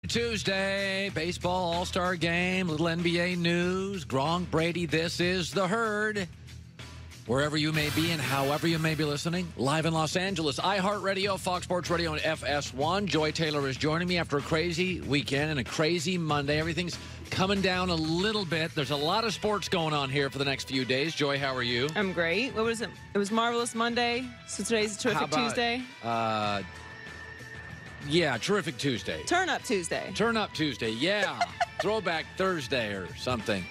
Tuesday, baseball all-star game, little NBA news. Gronk, Brady, this is The Herd. Wherever you may be and however you may be listening, live in Los Angeles, iHeartRadio, Fox Sports Radio, and FS1. Joy Taylor is joining me after a crazy weekend and a crazy Monday. Everything's coming down a little bit. There's a lot of sports going on here for the next few days. Joy, how are you? I'm great. What was it? It was Marvelous Monday, so today's Terrific Tuesday. Yeah, Terrific Tuesday. Turn Up Tuesday. Turn Up Tuesday, yeah. Throwback Thursday or something.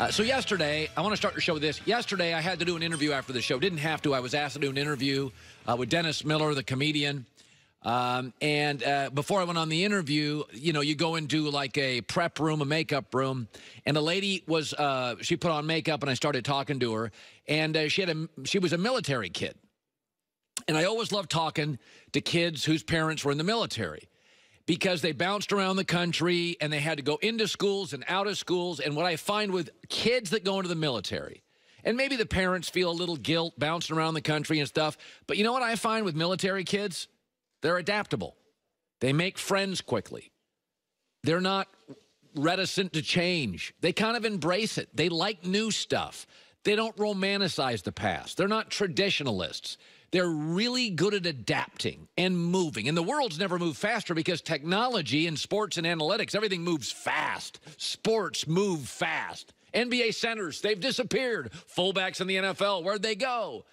So yesterday, I want to start your show with this. Yesterday, I had to do an interview after the show. Didn't have to. I was asked to do an interview with Dennis Miller, the comedian. Before I went on the interview, you know, you go into like a prep room, a makeup room, and the lady was, she put on makeup, and I started talking to her, and she was a military kid. And I always loved talking to kids whose parents were in the military because they bounced around the country and they had to go into schools and out of schools. And what I find with kids that go into the military, and maybe the parents feel a little guilt bouncing around the country and stuff, but you know what I find with military kids? They're adaptable. They make friends quickly. They're not reticent to change. They kind of embrace it. They like new stuff. They don't romanticize the past. They're not traditionalists. They're really good at adapting and moving. And the world's never moved faster because technology and sports and analytics, everything moves fast. Sports move fast. NBA centers, they've disappeared. Fullbacks in the NFL, where'd they go?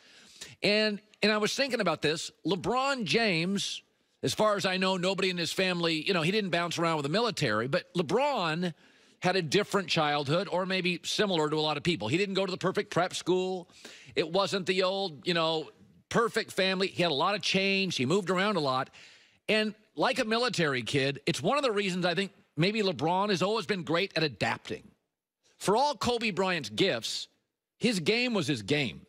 And I was thinking about this. LeBron James, as far as I know, nobody in his family, you know, he didn't bounce around with the military, but LeBron had a different childhood, or maybe similar to a lot of people. He didn't go to the perfect prep school. It wasn't the old, you know, perfect family. He had a lot of change. He moved around a lot. And like a military kid, it's one of the reasons I think maybe LeBron has always been great at adapting. For all Kobe Bryant's gifts, his game was his game.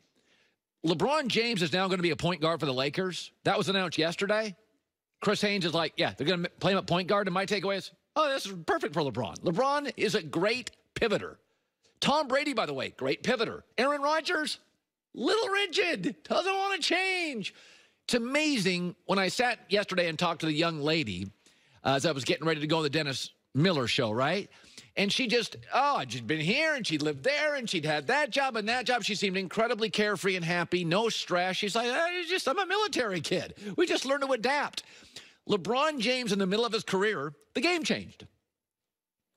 LeBron James is now going to be a point guard for the Lakers. That was announced yesterday. Chris Haynes is like, yeah, they're going to play him at point guard. And my takeaway is, oh, this is perfect for LeBron. LeBron is a great pivoter. Tom Brady, by the way, great pivoter. Aaron Rodgers, little rigid, doesn't want to change. It's amazing when I sat yesterday and talked to the young lady as I was getting ready to go to the Dennis Miller show, right? And she just, I'd just been here, and she'd lived there, and she'd had that job and that job. She seemed incredibly carefree and happy, no stress. She's like, I'm a military kid. We just learned to adapt. LeBron James, in the middle of his career, the game changed.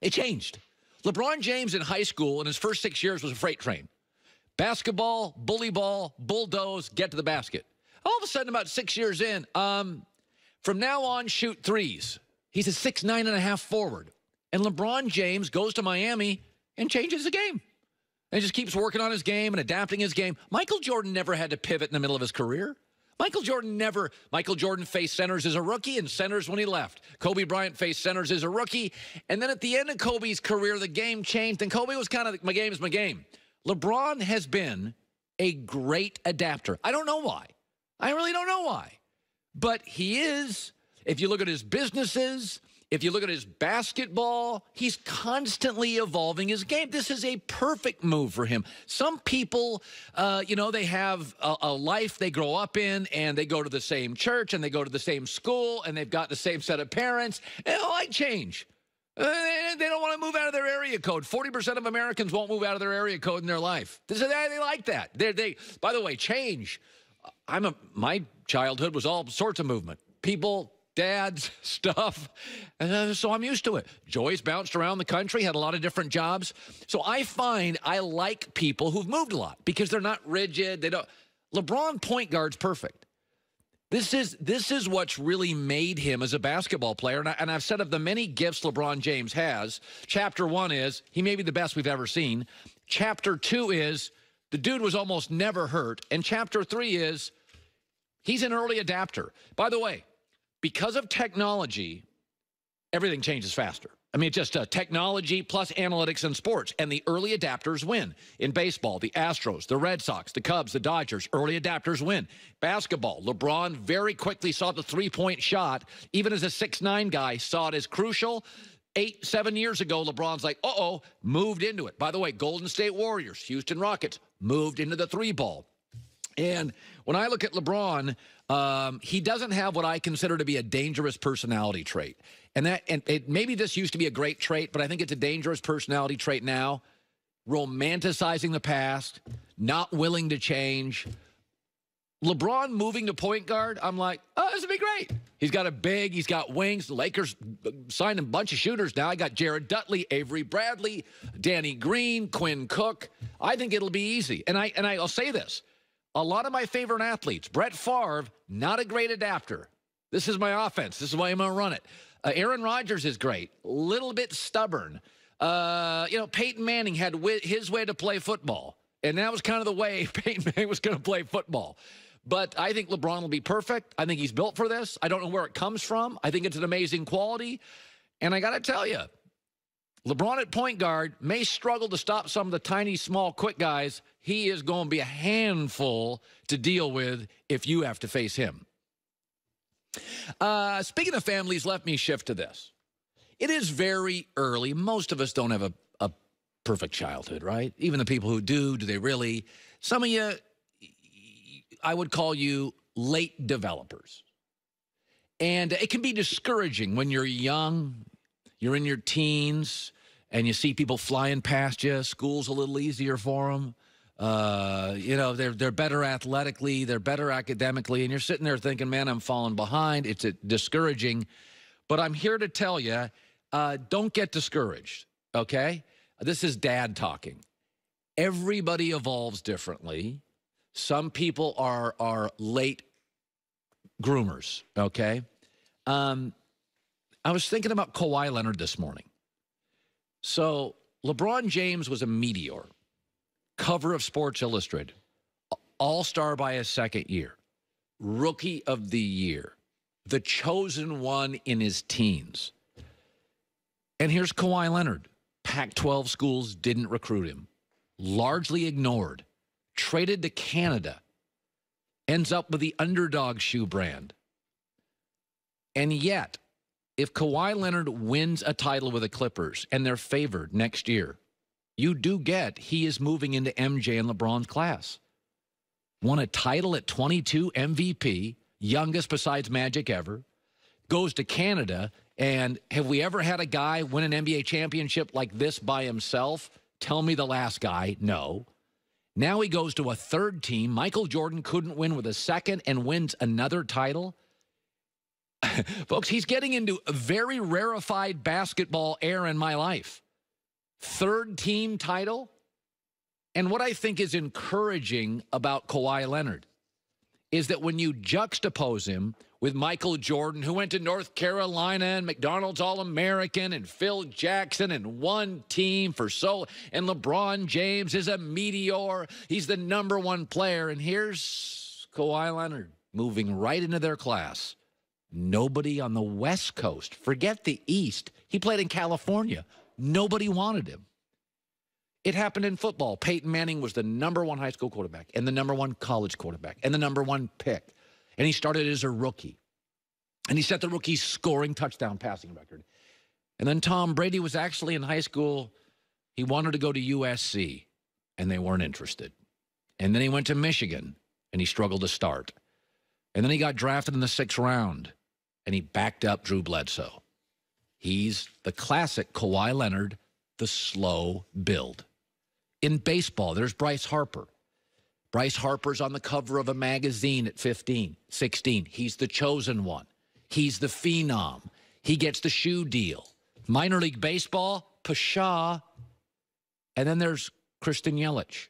It changed. LeBron James in high school in his first 6 years was a freight train. Basketball, bully ball, bulldoze, get to the basket. All of a sudden, about 6 years in, from now on, shoot threes. He's a 6'9.5" forward. And LeBron James goes to Miami and changes the game. And just keeps working on his game and adapting his game. Michael Jordan never had to pivot in the middle of his career. Michael Jordan faced centers as a rookie and centers when he left. Kobe Bryant faced centers as a rookie. And then at the end of Kobe's career, the game changed. And Kobe was kind of, my game is my game. LeBron has been a great adapter. I don't know why. I really don't know why. But he is. If you look at his businesses, if you look at his basketball, he's constantly evolving his game. This is a perfect move for him. Some people, you know, they have a life they grow up in, and they go to the same church, and they go to the same school, and they've got the same set of parents, and they don't like change. They don't want to move out of their area code. 40% of Americans won't move out of their area code in their life. They like that. By the way, change. My childhood was all sorts of movement. People, dads, stuff. And so I'm used to it. Joy's bounced around the country, had a lot of different jobs. So I find I like people who've moved a lot because they're not rigid. They don't. LeBron point guard's perfect. This is what's really made him as a basketball player. And I've said of the many gifts LeBron James has, chapter 1 is he may be the best we've ever seen. Chapter 2 is the dude was almost never hurt. And chapter 3 is he's an early adapter. By the way, because of technology, everything changes faster. I mean, just technology plus analytics in sports, and the early adapters win. In baseball, the Astros, the Red Sox, the Cubs, the Dodgers, early adapters win. Basketball, LeBron very quickly saw the three-point shot. Even as a 6'9" guy, saw it as crucial. 7 years ago, LeBron's like, moved into it. By the way, Golden State Warriors, Houston Rockets, moved into the three ball. And when I look at LeBron, he doesn't have what I consider to be a dangerous personality trait. And maybe this used to be a great trait, but I think it's a dangerous personality trait now. Romanticizing the past, not willing to change. LeBron moving to point guard, I'm like, oh, this would be great. He's got wings. The Lakers signed a bunch of shooters now. I got Jared Dudley, Avery Bradley, Danny Green, Quinn Cook. I think it'll be easy. And I'll say this. A lot of my favorite athletes, Brett Favre, not a great adapter. This is my offense. This is why I'm going to run it. Aaron Rodgers is great. Little bit stubborn. Peyton Manning had his way to play football. And that was kind of the way Peyton Manning was going to play football. But I think LeBron will be perfect. I think he's built for this. I don't know where it comes from. I think it's an amazing quality. And I got to tell you, LeBron at point guard may struggle to stop some of the tiny, small, quick guys. He is going to be a handful to deal with if you have to face him. Speaking of families, let me shift to this. It is very early. Most of us don't have a perfect childhood, right? Even the people who do they really? Some of you, I would call you late developers. And it can be discouraging when you're young, you're in your teens, and you see people flying past you. School's a little easier for them. They're better athletically, they're better academically, and you're sitting there thinking, man, I'm falling behind. It's discouraging. But I'm here to tell you, don't get discouraged, okay? This is dad talking. Everybody evolves differently. Some people are late groomers, okay? I was thinking about Kawhi Leonard this morning. So LeBron James was a meteor, cover of Sports Illustrated, all-star by his second year, rookie of the year, the chosen one in his teens. And here's Kawhi Leonard. Pac-12 schools didn't recruit him, largely ignored, traded to Canada, ends up with the Underdog shoe brand. And yet, if Kawhi Leonard wins a title with the Clippers and they're favored next year, you do get he is moving into MJ and LeBron's class. Won a title at 22, MVP, youngest besides Magic ever, goes to Canada, and have we ever had a guy win an NBA championship like this by himself? Tell me the last guy. No. Now he goes to a third team. Michael Jordan couldn't win with a second and wins another title. Folks, he's getting into a very rarefied basketball era in my life. Third team title. And what I think is encouraging about Kawhi Leonard is that when you juxtapose him with Michael Jordan, who went to North Carolina and McDonald's All-American and Phil Jackson and one team and LeBron James is a meteor. He's the number one player. And here's Kawhi Leonard moving right into their class. Nobody on the West Coast, forget the East. He played in California. Nobody wanted him. It happened in football. Peyton Manning was the number one high school quarterback and the number one college quarterback and the number one pick. And he started as a rookie. And he set the rookie scoring touchdown passing record. And then Tom Brady was actually in high school. He wanted to go to USC, and they weren't interested. And then he went to Michigan, and he struggled to start. And then he got drafted in the 6th round, and he backed up Drew Bledsoe. He's the classic Kawhi Leonard, the slow build. In baseball, there's Bryce Harper. Bryce Harper's on the cover of a magazine at 15, 16. He's the chosen one. He's the phenom. He gets the shoe deal. Minor league baseball, Pshaw. And then there's Christian Yelich.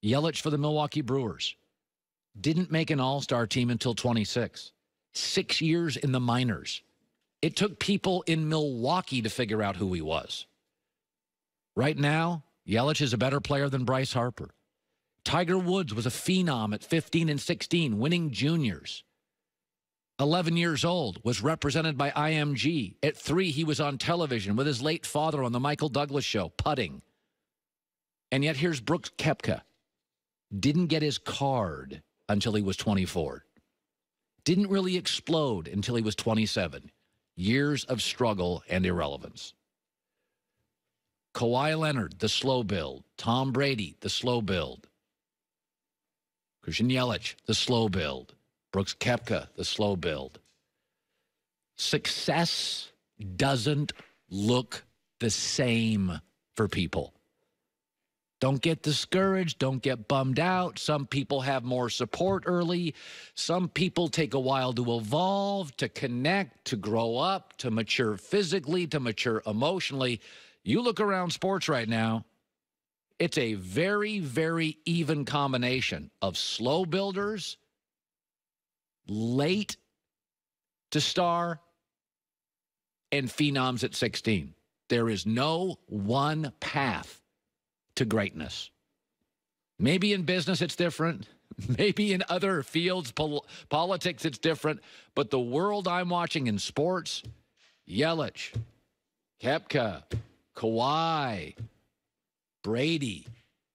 Yelich for the Milwaukee Brewers. Didn't make an all-star team until 26. 6 years in the minors. It took people in Milwaukee to figure out who he was. Right now, Yelich is a better player than Bryce Harper. Tiger Woods was a phenom at 15 and 16, winning juniors. 11 years old, was represented by IMG. At 3, he was on television with his late father on the Michael Douglas show, putting. And yet here's Brooks Koepka. Didn't get his card until he was 24. Didn't really explode until he was 27. Years of struggle and irrelevance. Kawhi Leonard, the slow build. Tom Brady, the slow build. Christian Yelich, the slow build. Brooks Koepka, the slow build. Success doesn't look the same for people. Don't get discouraged. Don't get bummed out. Some people have more support early. Some people take a while to evolve, to connect, to grow up, to mature physically, to mature emotionally. You look around sports right now, it's a very, very even combination of slow builders, late to star, and phenoms at 16. There is no one path to greatness. Maybe in business it's different. Maybe in other fields, politics, it's different. But the world I'm watching in sports, Yelich, Koepka, Kawhi, Brady,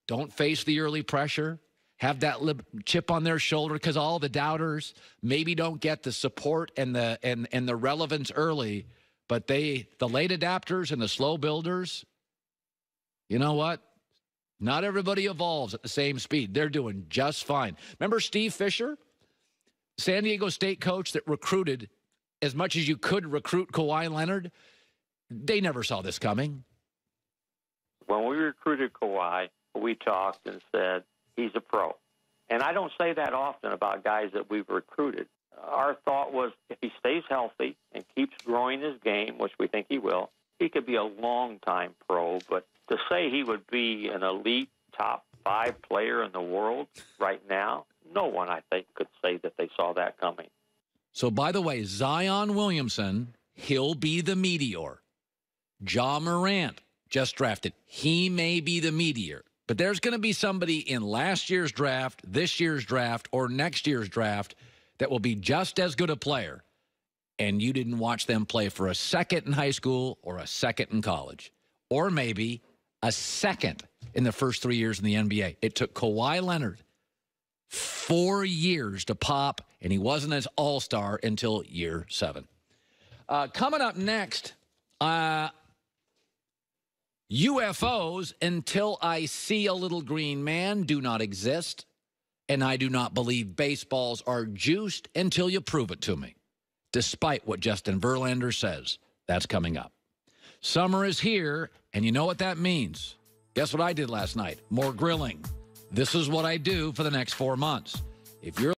don't face the early pressure. Have that chip on their shoulder because all the doubters maybe don't get the support and the relevance early. But the late adapters and the slow builders, you know what? Not everybody evolves at the same speed. They're doing just fine. Remember Steve Fisher, San Diego State coach that recruited as much as you could recruit Kawhi Leonard? They never saw this coming. When we recruited Kawhi, we talked and said, he's a pro. And I don't say that often about guys that we've recruited. Our thought was if he stays healthy and keeps growing his game, which we think he will, he could be a long-time pro. But to say he would be an elite top 5 player in the world right now, no one, I think, could say that they saw that coming. So, by the way, Zion Williamson, he'll be the meteor. Ja Morant, just drafted. He may be the meteor. But there's going to be somebody in last year's draft, this year's draft, or next year's draft that will be just as good a player, and you didn't watch them play for a second in high school or a second in college, or maybe a second in the first 3 years in the NBA. It took Kawhi Leonard 4 years to pop, and he wasn't an all-star until year 7. Coming up next, UFOs, until I see a little green man, do not exist. And I do not believe baseballs are juiced until you prove it to me, despite what Justin Verlander says. That's coming up. Summer is here, and you know what that means. Guess what I did last night? More grilling. This is what I do for the next 4 months. If you're